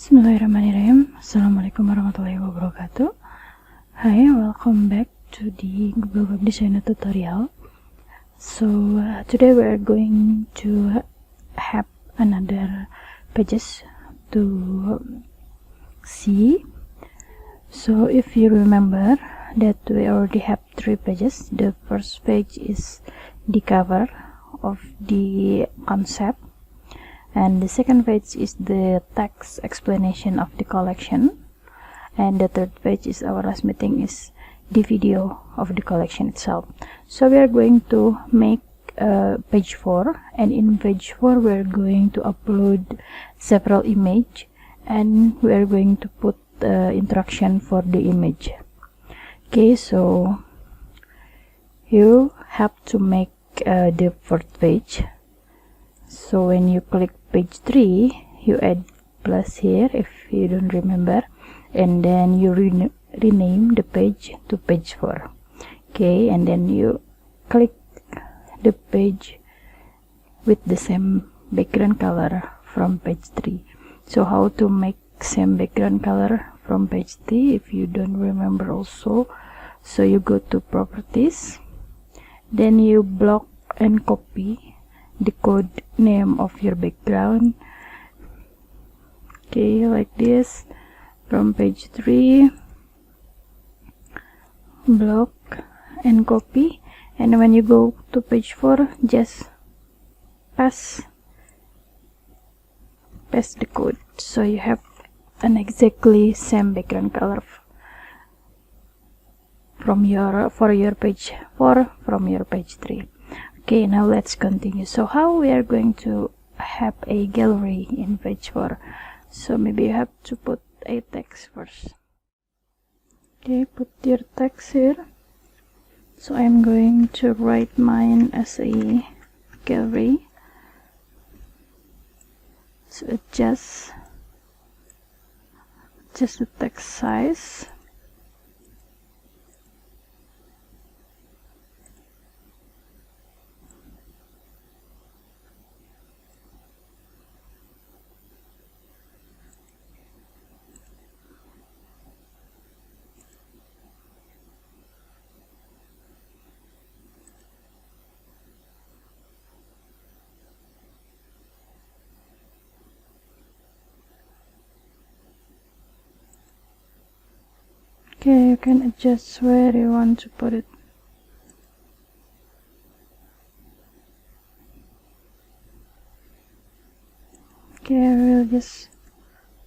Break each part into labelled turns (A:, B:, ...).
A: Bismillahirrahmanirrahim. Assalamualaikum warahmatullahi wabarakatuh. Hi, welcome back to the Google Web Designer tutorial. So today we are going to have another pages to see. So if you remember that we already have 3 pages. The first page is the cover of the concept, and the second page is the text explanation of the collection, and the third page is our last meeting, is the video of the collection itself. So we are going to make page 4, and in page 4 we are going to upload several images, and we are going to put instruction for the image. Okay, so you have to make the fourth page. So when you click page 3, you add plus here if you don't remember, and then you rename the page to page 4. Okay, and then you click the page with the same background color from page 3. So how to make same background color from page 3 if you don't remember also? So you go to properties, then you block and copy the code name of your background. Okay, like this, from page 3, block and copy, and when you go to page 4, just paste the code, so you have an exactly same background color from for your page 4 from your page 3. Okay, now let's continue. So how we are going to have a gallery in page 4? So maybe you have to put a text first. Okay, put your text here. So I'm going to write mine as a gallery. So adjust the text size. Okay, you can adjust where you want to put it. Okay, I will just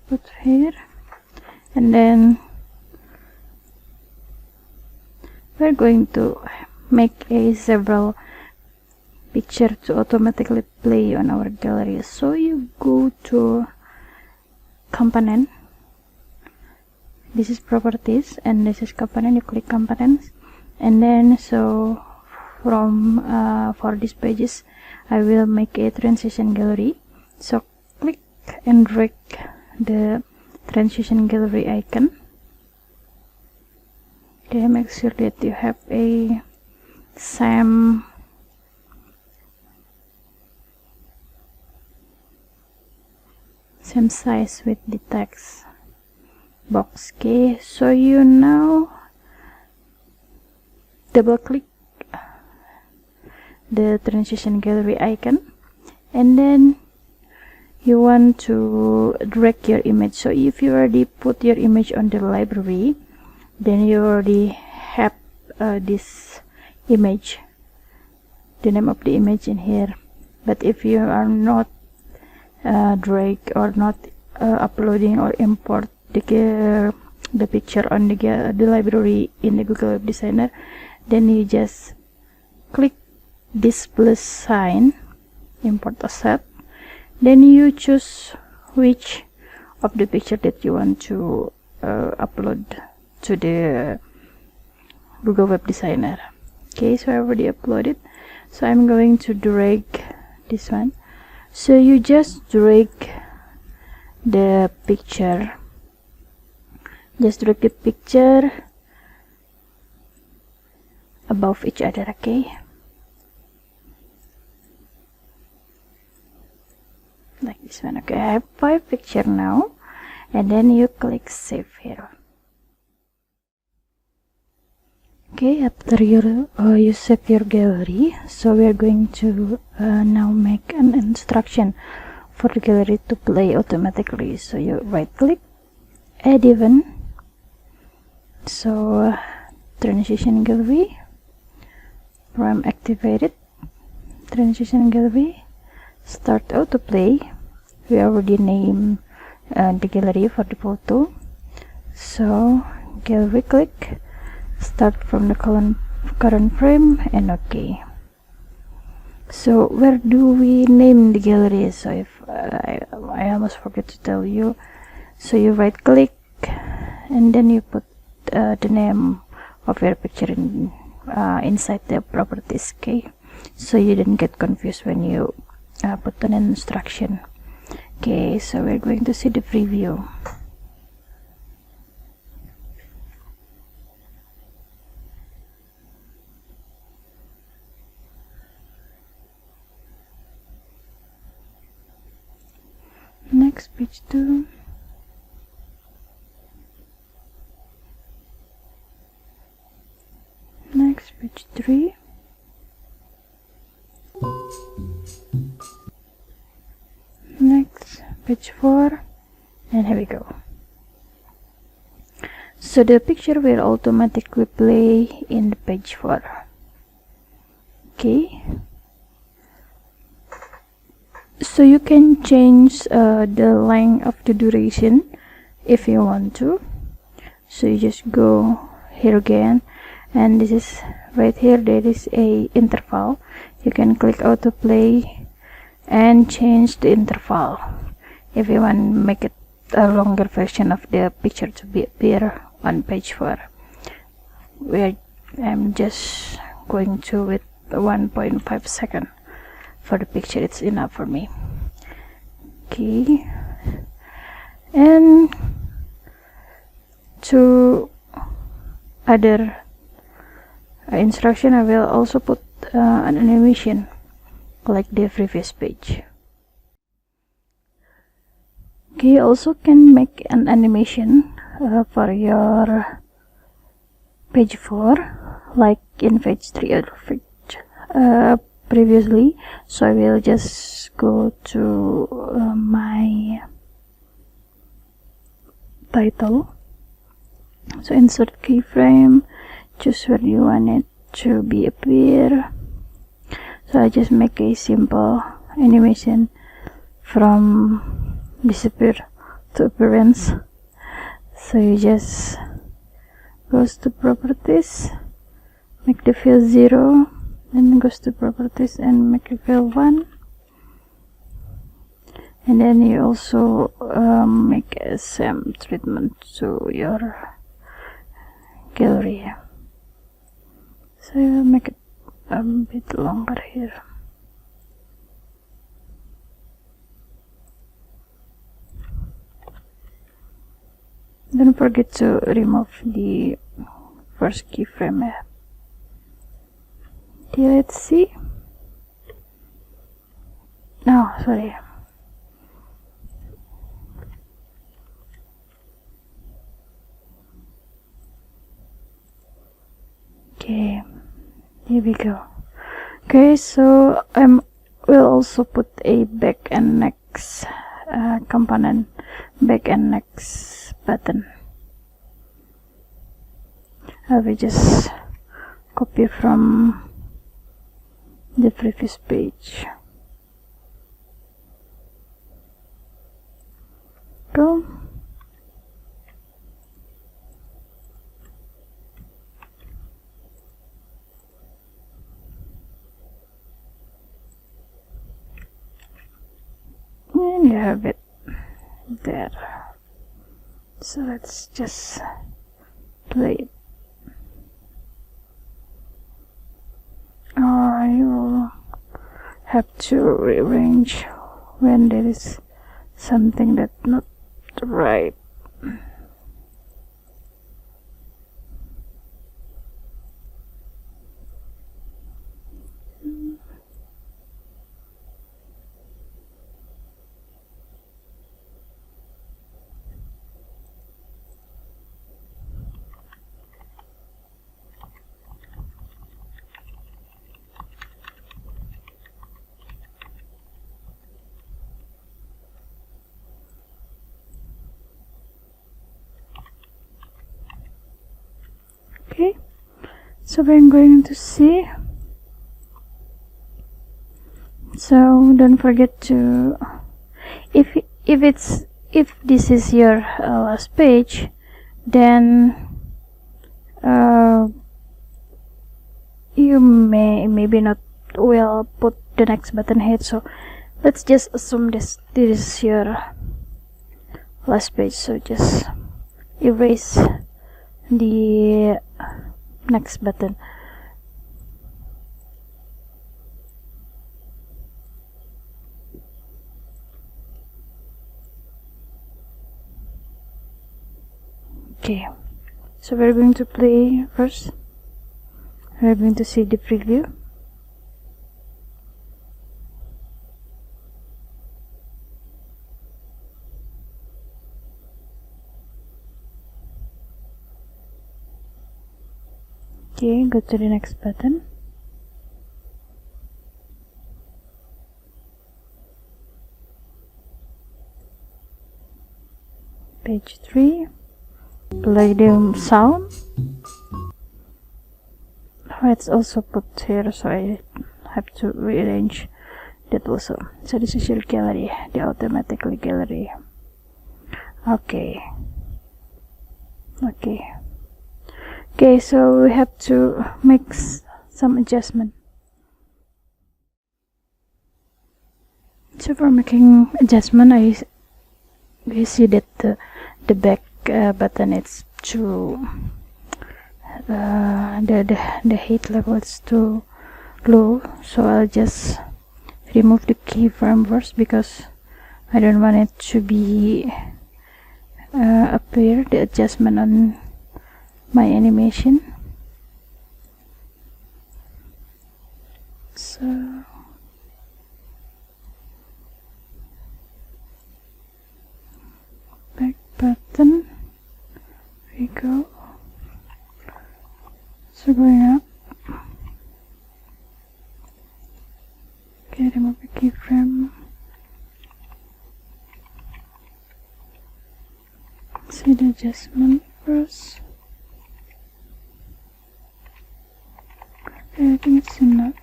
A: put here, and then we're going to make a several picture to automatically play on our gallery. So you go to component, this is properties, and this is component. You click components, and then so from for these pages I will make a transition gallery. So click and drag the transition gallery icon. Okay, make sure that you have a same size with the text box. Okay, so you now double click the transition gallery icon, and then you want to drag your image. So if you already put your image on the library, then you already have this image, the name of the image in here. But if you are not drag or not uploading or import the picture on the library in the Google Web Designer, then you just click this plus sign, import asset, then you choose which of the picture that you want to upload to the Google Web Designer. Okay, so I already uploaded, so I'm going to drag this one. So you just drag the picture, above each other. Okay, like this one. Okay, I have 5 pictures now, and then you click save here. Okay, after you save your gallery, so we are going to now make an instruction for the gallery to play automatically. So you right click, add event, so transition gallery, from activated, transition gallery, start autoplay. We already named the gallery for the photo, so gallery click, start from the current frame, and OK. So where do we name the gallery? So if I almost forget to tell you, so you right click and then you put the name of your picture inside the properties. Okay, so you didn't get confused when you put an instruction. Okay, so we're going to see the preview. Next, page 2. Next, page 3. Next, page 4. And here we go. So the picture will automatically play in the page 4. Okay. So you can change the length of the duration if you want to. So you just go here again, and this is right here, there is a interval. You can click autoplay and change the interval if you want to make it a longer version of the picture to appear on page 4. Where I'm just going to with 1.5 seconds. For the picture, it's enough for me. Okay, and to other instruction, I will also put an animation like the previous page. Okay, you also can make an animation for your page 4 like in page 3 or page previously. So I will just go to my title, so insert keyframe, choose where you want it to be appear. So I just make a simple animation from disappear to appearance. So you just goes to properties, make the fill 0, then goes to properties and make it fill 1, and then you also make a same treatment to your gallery. So you will make it a bit longer here. Don't forget to remove the first keyframe. Okay, let's see. No, sorry. Okay, here we go. Okay, so will also put a back and next component, back and next button. I will just copy from the previous page. Go. And you have it there. So let's just play it. Or you have to rearrange when there is something that's not right. So we're going to see. So don't forget to, if this is your last page, then you maybe not will put the next button here. So let's just assume this is your last page, so just erase the next button. Okay, so we're going to play first. We're going to see the preview. Okay, go to the next button. Page 3. Play the sound. Oh, it's also put here, so I have to rearrange that also. So this is your gallery, the automatically gallery. Okay, so we have to make some adjustment. So for making adjustment, we see that the back button is too the height level is too low, so I'll just remove the keyframe first, because I don't want it to be appear the adjustment on my animation. So back button, we go. So going up. Okay, remove the keyframe. See the adjustment first. Okay, I think it's enough.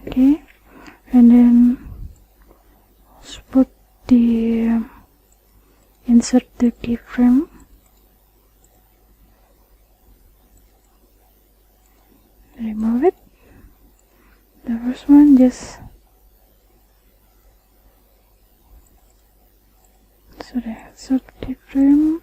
A: Okay, and then let's put the insert the keyframe. Remove it. The first one, just so the insert keyframe.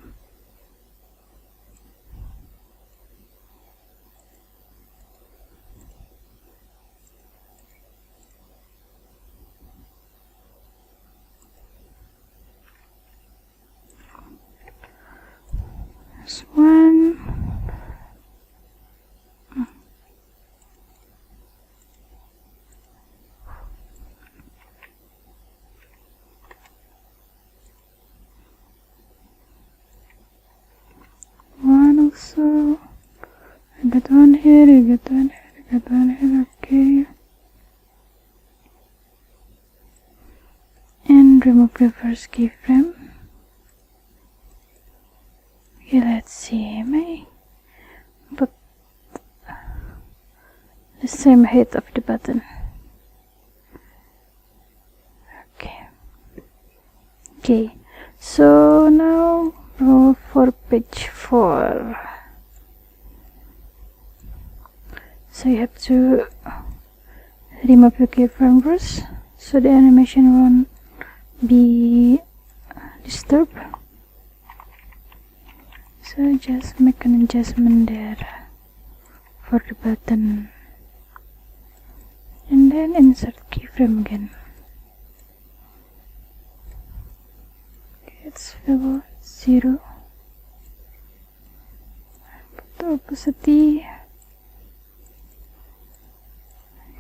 A: This one. One also. I got one here, I got one here, I got one here, okay. And remove the first keyframe. Okay, let's see, may put the same height of the button. Okay, so now go for page 4. So you have to remove your keyframe first, so the animation won't be disturbed. So just make an adjustment there for the button, and then insert keyframe again. Okay, it's fill 0. Put the opacity.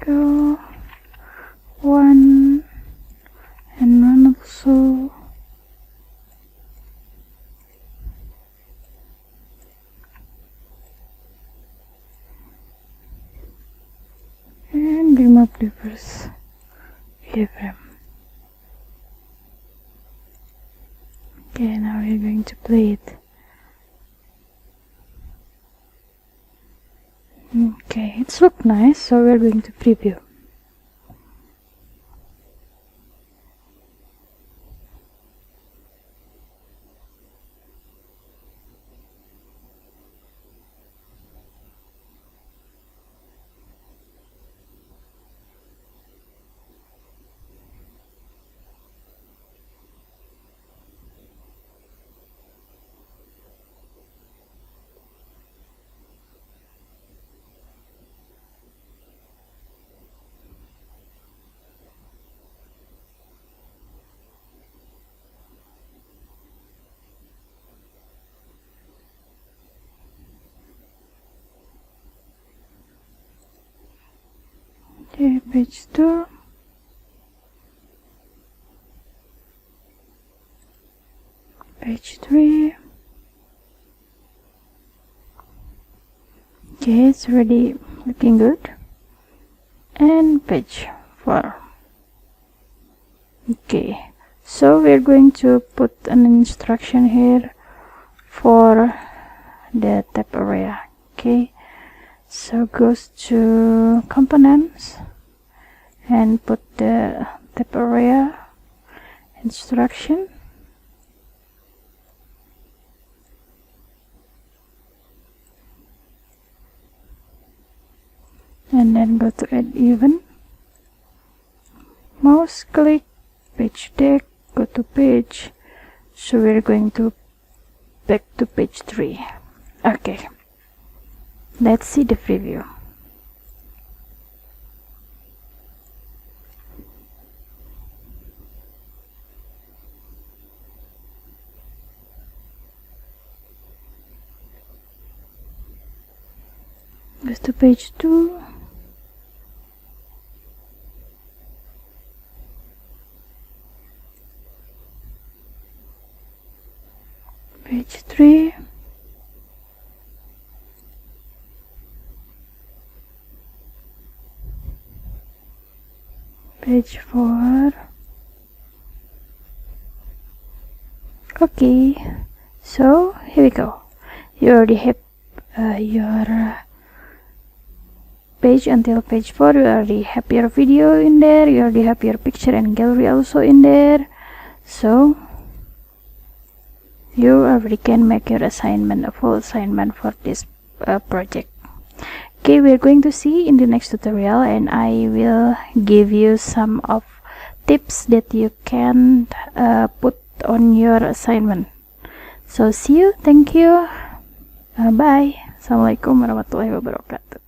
A: Go 1 and 1 also. And remove the first keyframe. Okay, now we're going to play it. Okay, it's look nice, so we're going to preview. Okay, page 2. Page 3. Okay, it's already looking good. And page 4. Okay, so we're going to put an instruction here for the tab area. Okay, so goes to components and put the tab area instruction. And then go to add even, mouse click, page deck, go to page. So we're going to back to page 3. Okay, let's see the preview. Goes to page 2. Page 3. Page 4. Okay, so here we go. You already have your page until page 4. You already have your video in there. You already have your picture and gallery also in there. So you already can make your assignment, a full assignment for this project. Okay, we're going to see in the next tutorial, and I will give you some of tips that you can put on your assignment. So see you, thank you, bye. Assalamualaikum warahmatullahi wabarakatuh.